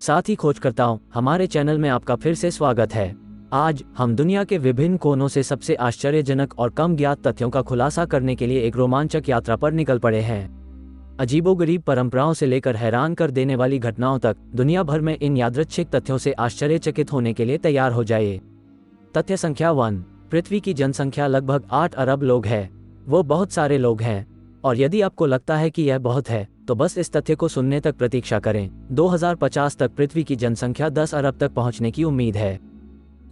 साथ ही खोजकर्ताओं, हमारे चैनल में आपका फिर से स्वागत है। आज हम दुनिया के विभिन्न कोनों से सबसे आश्चर्यजनक और कम ज्ञात तथ्यों का खुलासा करने के लिए एक रोमांचक यात्रा पर निकल पड़े हैं। अजीबोगरीब परंपराओं से लेकर हैरान कर देने वाली घटनाओं तक, दुनिया भर में इन यादृच्छिक तथ्यों से आश्चर्यचकित होने के लिए तैयार हो जाइए। तथ्य संख्या 1। पृथ्वी की जनसंख्या लगभग 8 अरब लोग है। वो बहुत सारे लोग हैं, और यदि आपको लगता है कि यह बहुत है, तो बस इस तथ्य को सुनने तक प्रतीक्षा करें। 2050 तक पृथ्वी की जनसंख्या 10 अरब तक पहुंचने की उम्मीद है।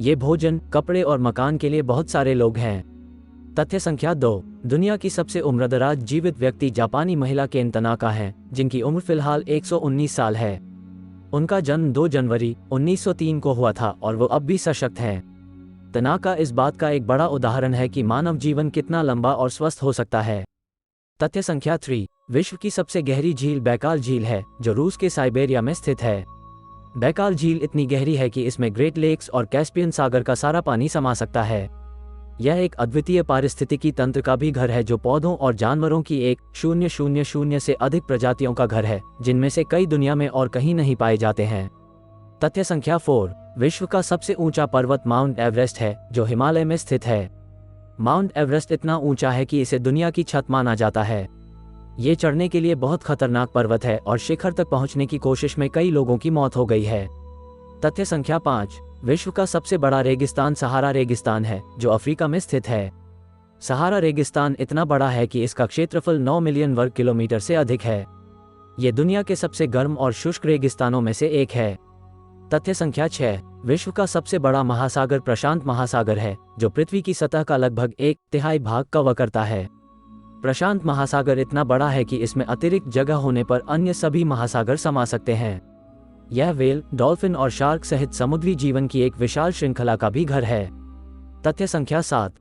ये भोजन, कपड़े और मकान के लिए बहुत सारे लोग हैं। तथ्य संख्या 2। दुनिया की सबसे उम्रदराज जीवित व्यक्ति जापानी महिला केन तनाका हैं, जिनकी उम्र फिलहाल 119 साल है। उनका जन्म 2 जनवरी 1903 को हुआ था और वो अब भी सशक्त हैं। तनाका इस बात का एक बड़ा उदाहरण है कि मानव जीवन कितना लंबा और स्वस्थ हो सकता है। तथ्य संख्या 3। विश्व की सबसे गहरी झील बैकाल झील है, जो रूस के साइबेरिया में स्थित है। बैकाल झील इतनी गहरी है कि इसमें ग्रेट लेक्स और कैस्पियन सागर का सारा पानी समा सकता है। यह एक अद्वितीय पारिस्थितिकी तंत्र का भी घर है, जो पौधों और जानवरों की 1,000 से अधिक प्रजातियों का घर है, जिनमें से कई दुनिया में और कहीं नहीं पाए जाते हैं। तथ्य संख्या 4। विश्व का सबसे ऊंचा पर्वत माउंट एवरेस्ट है, जो हिमालय में स्थित है। माउंट एवरेस्ट इतना ऊंचा है कि इसे दुनिया की छत माना जाता है। ये चढ़ने के लिए बहुत खतरनाक पर्वत है और शिखर तक पहुंचने की कोशिश में कई लोगों की मौत हो गई है। तथ्य संख्या 5। विश्व का सबसे बड़ा रेगिस्तान सहारा रेगिस्तान है, जो अफ्रीका में स्थित है। सहारा रेगिस्तान इतना बड़ा है कि इसका क्षेत्रफल 9 मिलियन वर्ग किलोमीटर से अधिक है। ये दुनिया के सबसे गर्म और शुष्क रेगिस्तानों में से एक है। तथ्य संख्या 6। विश्व का सबसे बड़ा महासागर प्रशांत महासागर है, जो पृथ्वी की सतह का लगभग 1/3 भाग कवर करता है। प्रशांत महासागर इतना बड़ा है कि इसमें अतिरिक्त जगह होने पर अन्य सभी महासागर समा सकते हैं। यह व्हेल, डॉल्फिन और शार्क सहित समुद्री जीवन की एक विशाल श्रृंखला का भी घर है। तथ्य संख्या 7।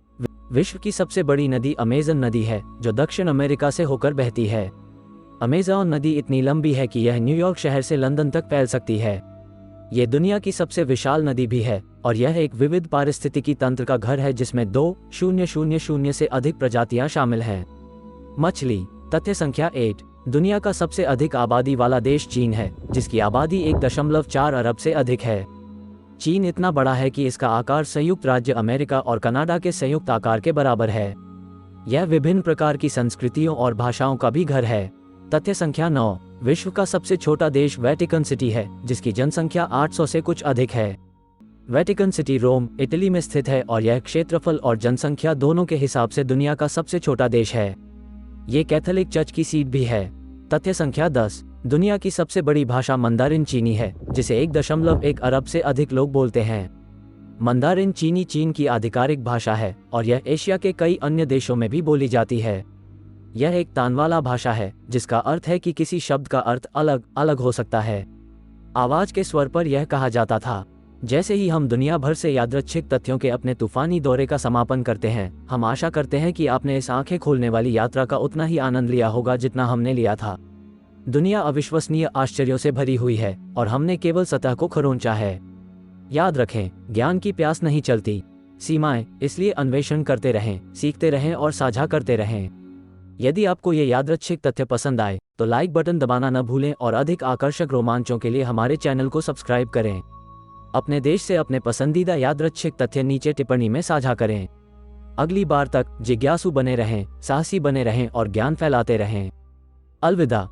विश्व की सबसे बड़ी नदी अमेज़न नदी है, जो दक्षिण अमेरिका से होकर बहती है। अमेज़न नदी इतनी लंबी है कि यह न्यूयॉर्क शहर से लंदन तक फैल सकती है। ये दुनिया की सबसे विशाल नदी भी है, और यह एक विविध पारिस्थितिकी तंत्र का घर है, जिसमें 2,000 से अधिक प्रजातियां शामिल हैं। मछली। तथ्य संख्या 8। दुनिया का सबसे अधिक आबादी वाला देश चीन है, जिसकी आबादी 1.4 अरब से अधिक है। चीन इतना बड़ा है कि इसका आकार संयुक्त राज्य अमेरिका और कनाडा के संयुक्त आकार के बराबर है। यह विभिन्न प्रकार की संस्कृतियों और भाषाओं का भी घर है। तथ्य संख्या 9। विश्व का सबसे छोटा देश वेटिकन सिटी है, जिसकी जनसंख्या 800 से कुछ अधिक है। वेटिकन सिटी रोम, इटली में स्थित है, और यह क्षेत्रफल और जनसंख्या दोनों के हिसाब से दुनिया का सबसे छोटा देश है। ये कैथोलिक चर्च की सीट भी है। तथ्य संख्या 10। दुनिया की सबसे बड़ी भाषा मंदारिन चीनी है, जिसे 1.1 अरब से अधिक लोग बोलते हैं। मंदारिन चीनी चीन की आधिकारिक भाषा है, और यह एशिया के कई अन्य देशों में भी बोली जाती है। यह एक तानवाला भाषा है, जिसका अर्थ है कि किसी शब्द का अर्थ अलग अलग हो सकता है। आवाज के स्वर पर यह कहा जाता था। जैसे ही हम दुनिया भर से यादृच्छिक तथ्यों के अपने तूफानी दौरे का समापन करते हैं, हम आशा करते हैं कि आपने इस आंखें खोलने वाली यात्रा का उतना ही आनंद लिया होगा जितना हमने लिया था। दुनिया अविश्वसनीय आश्चर्यों से भरी हुई है, और हमने केवल सतह को खरोंचा है। याद रखें, ज्ञान की प्यास नहीं चलती सीमाएं, इसलिए अन्वेषण करते रहें, सीखते रहें और साझा करते रहें। यदि आपको ये यादृच्छिक तथ्य पसंद आए, तो लाइक बटन दबाना न भूलें और अधिक आकर्षक रोमांचों के लिए हमारे चैनल को सब्सक्राइब करें। अपने देश से अपने पसंदीदा यादृच्छिक तथ्य नीचे टिप्पणी में साझा करें। अगली बार तक जिज्ञासु बने रहें, साहसी बने रहें और ज्ञान फैलाते रहें। अलविदा।